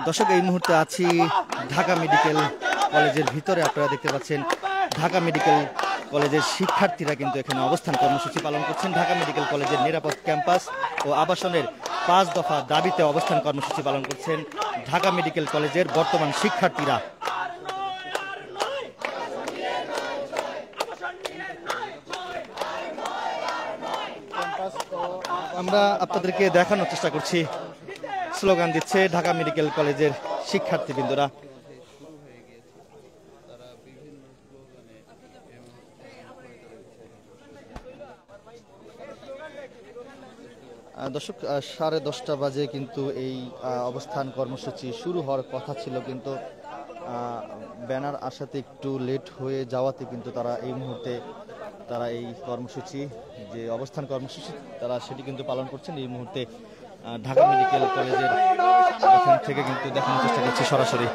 দর্শক, এই মুহূর্তে আছি ঢাকা মেডিকেল কলেজের ভিতরে। আপনারা দেখতে পাচ্ছেন ঢাকা মেডিকেল কলেজের শিক্ষার্থীরা কিন্তু এখানে অবস্থান কর্মসূচি পালন করছেন। ঢাকা মেডিকেল কলেজের নিরাপদ ক্যাম্পাস ও আবাসনের 5 দফা দাবিতে অবস্থান কর্মসূচি পালন করছেন ঢাকা মেডিকেল কলেজের বর্তমান শিক্ষার্থীরা। আমরা আপনাদেরকে দেখানোর চেষ্টা করছি, স্লোগান দিচ্ছে ঢাকা মেডিকেল কলেজের শিক্ষার্থীবৃন্দরা। দর্শক, 10:30 বাজে কিন্তু এই অবস্থান কর্মসূচি শুরু হওয়ার কথা ছিল, কিন্তু ব্যানার আসাতে একটু লেট হয়ে যাওয়াতে কিন্তু তারা এই মুহূর্তে এই কর্মসূচি, যে অবস্থান কর্মসূচি তারা সেটি কিন্তু পালন করছেন। এই মুহূর্তে ঢাকা মেডিকেল কলেজের এখান থেকে কিন্তু দেখানোর চেষ্টা করছি সরাসরি।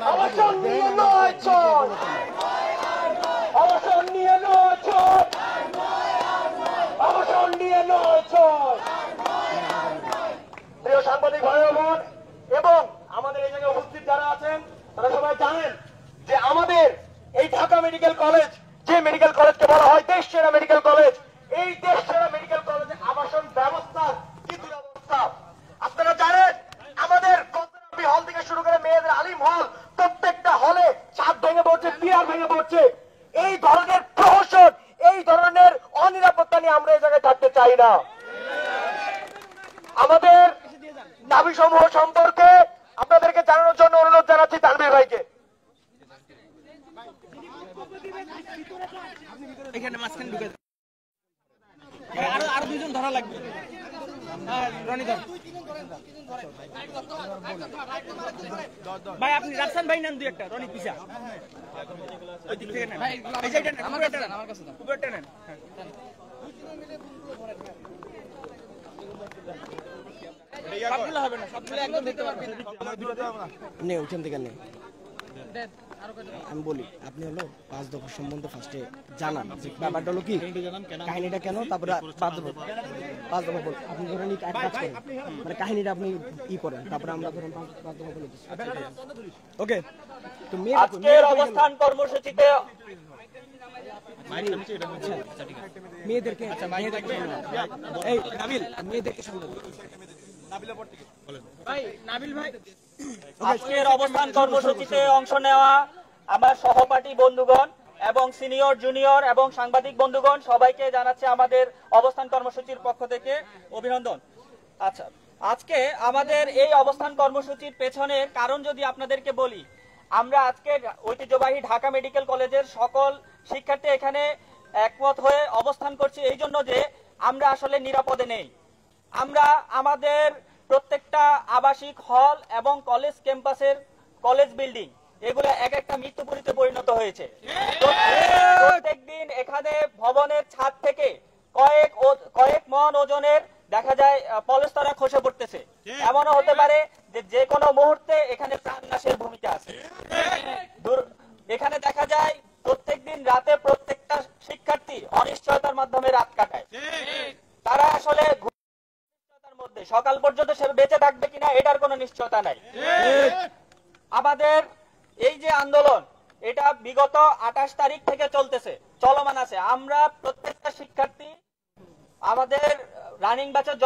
সাংবাদিক ভাই বোন এবং আমাদের এই জায়গায় উপস্থিত যারা আছেন তারা সবাই জানেন যে আমাদের এই ঢাকা মেডিকেল কলেজ, যে মেডিকেল কলেজকে বলা হয় দেশ সেরা মেডিকেল কলেজ, এই দেশ সেরা মেডিকেল কলেজে আবাসন ব্যবস্থা কি দুরবস্থা আপনারা জানেন। আমাদের কনসার্ভেটিভ হল থেকে শুরু করে মেয়েদের আলিম হল, প্রত্যেকটা হলে ছাদ ভেঙে পড়ছে, পিয়ার ভেঙে পড়ছে। এই ধরনের প্রহসন, এই ধরনের অনিরাপত্তা নিয়ে আমরা এই জায়গায় থাকতে চাই না। আমাদের দাবি সমূহ সম্পর্কে আপনাদেরকে জানানোর জন্য অনুরোধ জানাচ্ছি তানভীর ভাইকে। এখানে মাঝখানে ঢুকে আরো দুজন ধরা লাগবে। ভাই আপনি রাফসান ভাই নেন, দুই একটা রনি পিসা ওই দিক থেকে নেন। আমার কাছে নেন। সবগুলো হবে না, সবগুলো একদম দিতে পারবেন না। ওইখান থেকে নেই। আমি বলি, আপনি হলো 5 দফা সম্বন্ধে ফার্স্টে জানান যে ব্যাপারটা হলো কি, কাহিনীটা কেন, তারপরে 5 দফা বল। আপনি ধরেন এক কাজ করেন, মানে কাহিনীটা আপনি ই করেন, তারপরে আমরা ধরেন 5 দফা বলে দিচ্ছি। ওকে, তো আজকের অবস্থান কর্মসূচিতে মেয়েদেরকে এই নাবিল, মেয়েদেরকে সামনে আজকের অবস্থান কর্মসূচিতে অংশ নেওয়া আমার সহপাঠী বন্ধুগণ এবং সিনিয়র জুনিয়র এবং সাংবাদিক বন্ধুগণ সবাইকে জানাচ্ছি আমাদের অবস্থান কর্মসূচির পক্ষ থেকে অভিনন্দন। আচ্ছা, আজকে আমাদের এই অবস্থান কর্মসূচির পেছনের কারণ যদি আপনাদেরকে বলি, আমরা আজকে ঐতিহ্যবাহী ঢাকা মেডিকেল কলেজের সকল শিক্ষার্থী এখানে একমত হয়ে অবস্থান করছি এই জন্য যে আমরা আসলে নিরাপদে নেই। আমরা আমাদের প্রত্যেকটা আবাসিক হল এবং কলেজ ক্যাম্পাসের কলেজ বিল্ডিং এগুলো এক একটা মৃত্যুপুরীতে পরিণত হয়েছে। প্রত্যেকদিন এখানে ভবনের ছাদ থেকে কয়েক মন ওজনের দেখা যায় পলস্তরা খসে পড়তেছে। এমনও হতে পারে যে কোনো মুহূর্তে এখানে প্রাণনাশের ভূমিকা আছে। এখানে দেখা যায় প্রত্যেকদিন রাতে প্রত্যেকটা শিক্ষার্থী অনিশ্চয়তার মাধ্যমে রাত কাটায়। তারা আসলে মধ্যে সকাল পর্যন্ত সে বেঁচে থাকবে কিনা এটার কোনো নিশ্চয়তা নাই। আমাদের এই যে আন্দোলন, এটা বিগত 28 তারিখ থেকে চলমান আছে। আমরা প্রত্যেকটা শিক্ষার্থী আমাদের রানিং ব্যাচের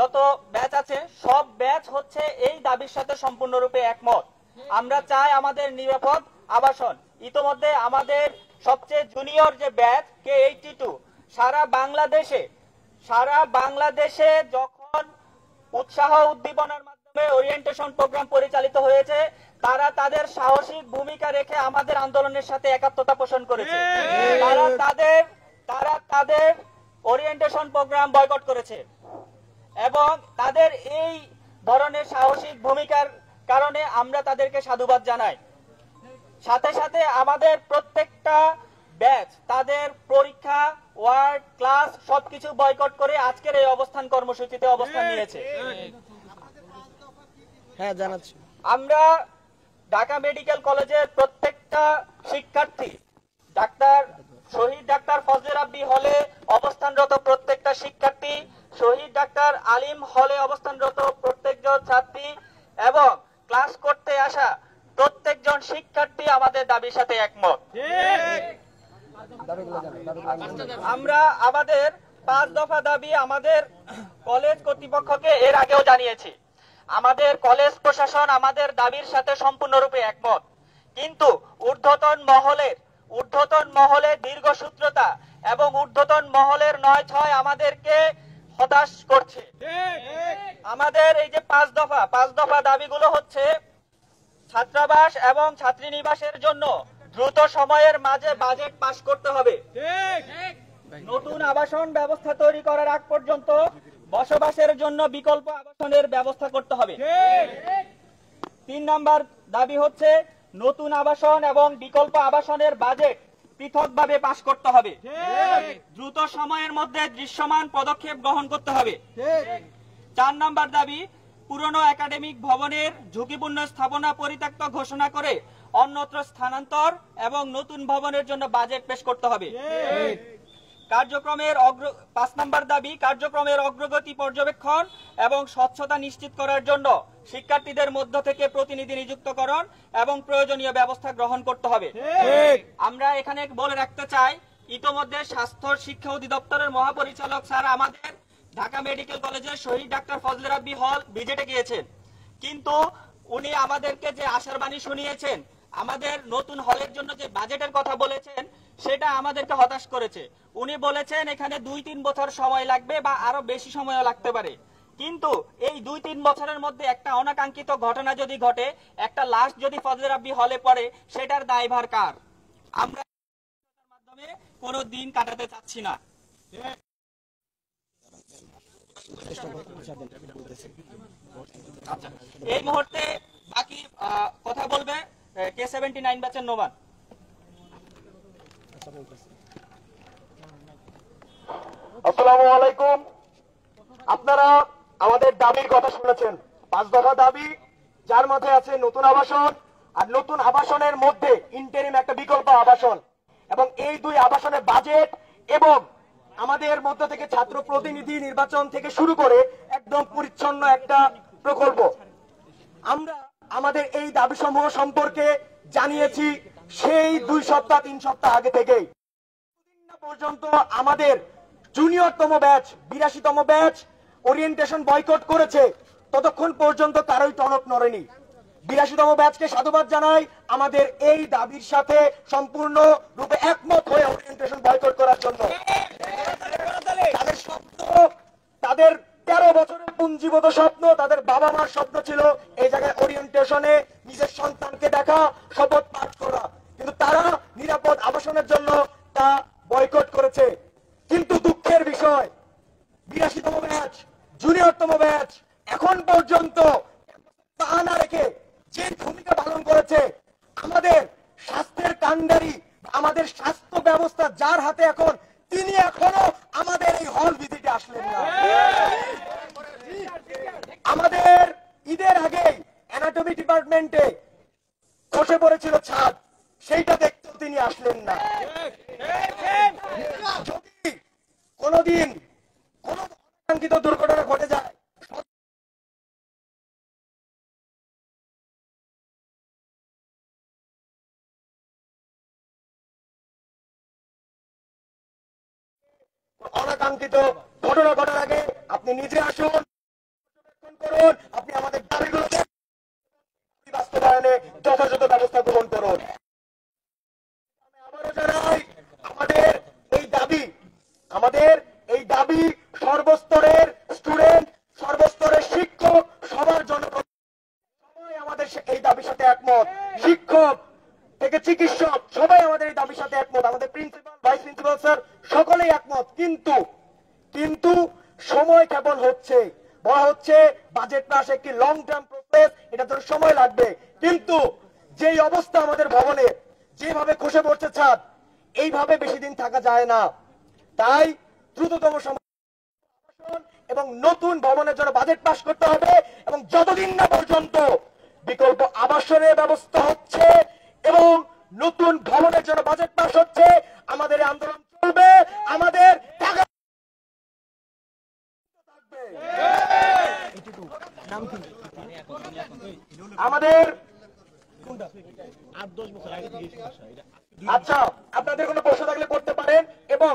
যত ব্যাচ আছে সব ব্যাচ হচ্ছে এই দাবির সাথে সম্পূর্ণরূপে একমত। আমরা চাই আমাদের নিরাপদ আবাসন। ইতোমধ্যে আমাদের সবচেয়ে জুনিয়র যে ব্যাচ K82 সারা বাংলাদেশে যখন উৎসাহ উদ্দীপনার মাধ্যমে ওরিয়েন্টেশন প্রোগ্রাম পরিচালিত হয়েছে, তারা তাদের সাহসিক ভূমিকা রেখে আমাদের আন্দোলনের সাথে একাত্মতা পোষণ করেছে। তারা তাদের ওরিয়েন্টেশন প্রোগ্রাম বয়কট করেছে এবং তাদের এই ধরনের সাহসিক ভূমিকার কারণে আমরা তাদেরকে সাধুবাদ জানাই। সাথে সাথে আমাদের প্রত্যেকটা ব্যাচ তাদের পরীক্ষা, ওয়ার্ড, ক্লাস সবকিছু বয়কট করে আজকের এই অবস্থান কর্মসূচিতে অবস্থান নিয়েছে। হ্যাঁ, জানাচ্ছি। আমরা ঢাকা মেডিকেল কলেজের প্রত্যেকটা শিক্ষার্থী শহীদ ডাক্তার ফজলে রাব্বি হলে অবস্থানরত প্রত্যেকটা শিক্ষার্থী, শহীদ ডাক্তার আলিম হলে অবস্থানরত প্রত্যেকজন ছাত্রী এবং ক্লাস করতে আসা আমাদের দাবির সাথে একমত। আমরা আমাদের 5 দফা দাবি আমাদের কলেজ কর্তৃপক্ষকে এর আগেও জানিয়েছি। আমাদের কলেজ প্রশাসন আমাদের দাবির সাথে সম্পূর্ণরূপে একমত, কিন্তু ঊর্ধ্বতন মহলের দীর্ঘসূত্রতা এবং ঊর্ধ্বতন মহলের 9-6 আমাদেরকে হতাশ করছে। আমাদের এই যে 5 দফা দাবিগুলো হচ্ছে, ছাত্রাবাস এবং ছাত্রীনিবাসের জন্য দ্রুত সময়ের মাঝে বাজেট পাস করতে হবে। নতুন আবাসন ব্যবস্থা তৈরি করার আগ পর্যন্ত বসবাসের জন্য বিকল্প আবাসনের ব্যবস্থা করতে হবে। 3 নম্বর দাবি হচ্ছে নতুন আবাসন এবং বিকল্প আবাসনের বাজেট পৃথকভাবে পাস করতে হবে। দ্রুত সময়ের মধ্যে দৃশ্যমান পদক্ষেপ গ্রহণ করতে হবে। 4 নম্বর দাবি পুরনো একাডেমিক ভবনের ঝুঁকিপূর্ণ স্থাপনা পরিত্যক্ত ঘোষণা করে অন্যত্র স্থানান্তর এবং নতুন ভবনের জন্য বাজেট পেশ করতে হবে। 5 নম্বর দাবি কার্যক্রমের অগ্রগতি পর্যবেক্ষণ এবং স্বচ্ছতা নিশ্চিত করার জন্য শিক্ষার্থীদের মধ্য থেকে প্রতিনিধি নিযুক্তকরণ এবং প্রয়োজনীয় ব্যবস্থা গ্রহণ করতে হবে। আমরা এখানে বলে রাখতে চাই, ইতোমধ্যে স্বাস্থ্য শিক্ষা অধিদপ্তরের মহাপরিচালক স্যার আমাদের ঢাকা মেডিকেল কলেজের শহীদ ডাক্তার ফজলে রাব্বি হল ভিজিটে গিয়েছেন, কিন্তু উনি আমাদেরকে যে আশার বাণী শুনিয়েছেন, আমাদের নতুন হলের জন্য যে বাজেটের কথা বলেছেন, সেটা আমাদেরকে হতাশ করেছে। উনি বলেছেন এখানে 2-3 বছর সময় লাগবে বা আরো বেশি সময়ও লাগতে পারে, কিন্তু এই 2-3 বছরের মধ্যে একটা অনাকাঙ্ক্ষিত ঘটনা যদি ঘটে, একটা লাশ যদি ফজলে রাব্বি হলে পড়ে, সেটার দায়ভার কার? আমরা মাধ্যমে কোনো দিন কাটাতে চাচ্ছি না। এই মুহূর্তে বাকি কথা বলবে K79 ব্যাচের নোমান। আসসালামু আলাইকুম। আপনারা আমাদের দাবির কথা শুনেছেন, 5 দফা দাবি, যার মধ্যে আছে নতুন আবাসন, আর নতুন আবাসনের মধ্যে ইন্টারিম একটা বিকল্প আবাসন, এবং এই 2 আবাসনের বাজেট এবং আমাদের মধ্য থেকে ছাত্র প্রতিনিধি নির্বাচন থেকে শুরু করে একদম পরিচ্ছন্ন একটা প্রকল্প। আমরা আমাদের এই দাবি সমূহ সম্পর্কে জানিয়েছি সেই 2 সপ্তাহ 3 সপ্তাহ আগে থেকেই। পর্যন্ত আমাদের জুনিয়রতম ব্যাচ 82তম ব্যাচ ওরিয়েন্টেশন বয়কট করেছে, ততক্ষণ পর্যন্ত কারোই টনক নড়েনি। 82তম ব্যাচকে সাধুবাদ জানাই আমাদের এই দাবির সাথে সম্পূর্ণ রূপে একমত হয়ে ওরিয়েন্টেশন বয়কট করার জন্য। তাদের স্বপ্ন, তাদের 13 বছরের পুঞ্জীভূত স্বপ্ন, তাদের বাবা মার স্বপ্ন ছিল এই জায়গায় ওরিয়েন্টেশনে নিজের সন্তানকে দেখা, শপথ পাঠ করা, কিন্তু তারা নিরাপদ আবাসনের জন্য তা বয়কট করেছে। কিন্তু দুঃখের বিষয়, 82তম ব্যাচ জুনিয়রতম ব্যাচ এখন পর্যন্ত তা না রেখে যে ভূমিকা পালন করেছে, আমাদের স্বাস্থ্যের কাণ্ডারি, আমাদের স্বাস্থ্য ব্যবস্থা যার হাতে এখন, তিনি এখনো আমাদের এই হল ভিজিটে আসলেন না। আমাদের ঈদের আগে অ্যানাটমি ডিপার্টমেন্টে বসে পড়েছিল ছাদ, সেইটা দেখতেও তিনি আসলেন না। যদি কোনদিন কোন অনাকাঙ্ক্ষিত দুর্ঘটনা ঘটে যায়, অনাকাঙ্ক্ষিত ঘটনা ঘটার আগে আপনি নিজে আসুন, করুন, আপনি আমাদের দাবিগুলো বাস্তবায়নে যথাযথ ব্যবস্থা গ্রহণ করুন। আমি আবারও জানাই আমাদের এই দাবি সর্বস্তরের স্টুডেন্ট, সর্বস্তরের শিক্ষক, সবার জন্য সবাই আমাদের এই দাবির সাথে একমত। শিক্ষক থেকে চিকিৎসক সবাই আমাদের এই দাবির সাথে একমত, আমাদের প্রিন্সিপাল, ভাইস প্রিন্সিপাল স্যার সকলেই একমত। কিন্তু সময় কেবল হচ্ছে, বলা হচ্ছে বাজেট পাস একটি লং টার্ম প্রসেস, এটা তো সময় লাগবে, কিন্তু যেই অবস্থা আমাদের ভবনের, যেভাবে খসে পড়ছে ছাদ, এইভাবে বেশি দিন থাকা যায় না। তাই দ্রুততম সময় এবং নতুন ভবনের জন্য বাজেট পাস করতে হবে, এবং যতদিন না পর্যন্ত বিকল্প আবাসনের ব্যবস্থা হচ্ছে এবং নতুন ভবনের জন্য বাজেট পাস হচ্ছে, আমাদের আন্দোলন চলবে। আমাদের টাকা আমাদের আচ্ছা, আপনাদের কোনো প্রশ্ন থাকলে করতে পারেন। এবং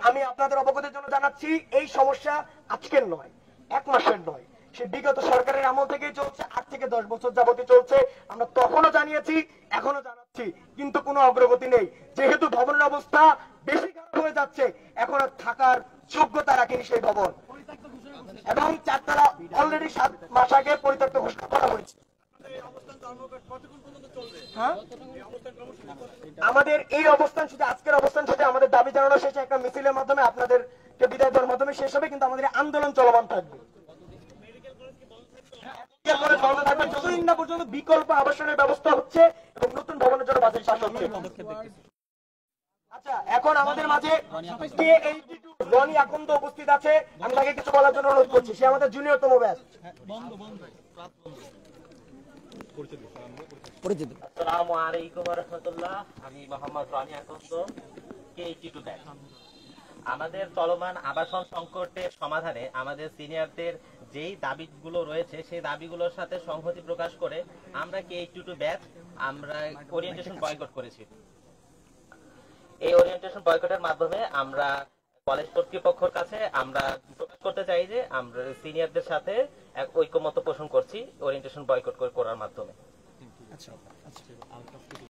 আমি আপনাদের অবগতির জন্য জানাচ্ছি, এই সমস্যা আজকের নয়, 1 মাসের নয়, সে বিগত সরকারের আমল থেকেই চলছে, 8 থেকে 10 বছর যাবতই চলছে। আমরা তখনও জানিয়েছি, এখনো জানাচ্ছি, কিন্তু কোনো অগ্রগতি নেই। যেহেতু ভবনের অবস্থা বেশি খারাপ হয়ে যাচ্ছে, এখন আর থাকার যোগ্যতা রাখেনি সেই ভবন, এবং 4 তলা অলরেডি 7 মাস আগে পরিত্যক্ত ঘোষণা করা হয়েছে। হ্যাঁ, আমাদের এই অবস্থান শুধু আজকের অবস্থান শুধু আমাদের দাবি জানানো শেষ একটা মিছিলের মাধ্যমে আপনাদেরকে বিদায় দেওয়ার মাধ্যমে শেষ হবে, কিন্তু আমাদের আন্দোলন চলমান থাকবে। বন্ধ থাকবে যতদিন না পর্যন্ত বিকল্প আবাসনের ব্যবস্থা হচ্ছে এবং নতুন ভবনের জন্য বাজেট পাস হচ্ছে। আচ্ছা, এখন আমাদের মাঝে রনি আকন্দ উপস্থিত আছে, আমি তাকে কিছু বলার জন্য অনুরোধ করছি। সে আমাদের জুনিয়রতম ব্যাচ। আসসালামু আলাইকুম ওয়া রাহমাতুল্লাহ। আমি মোহাম্মদ রনি আকন্দ, KT2 ব্যাচ। আমাদের চলমান আবাসন সংকটের সমাধানে আমাদের সিনিয়রদের যেই দাবিগুলো রয়েছে সেই দাবিগুলোর সাথে সংহতি প্রকাশ করে আমরা KT2 ব্যাচ আমরা ওরিয়েন্টেশন বয়কট করেছি। এই ওরিয়েন্টেশন বয়কটের মাধ্যমে আমরা কলেজ কর্তৃপক্ষের কাছে আমরা প্রকাশ করতে চাই যে আমরা সিনিয়রদের সাথে এক ঐকমত্য পোষণ করছি ওরিয়েন্টেশন বয়কট করার মাধ্যমে। আচ্ছা।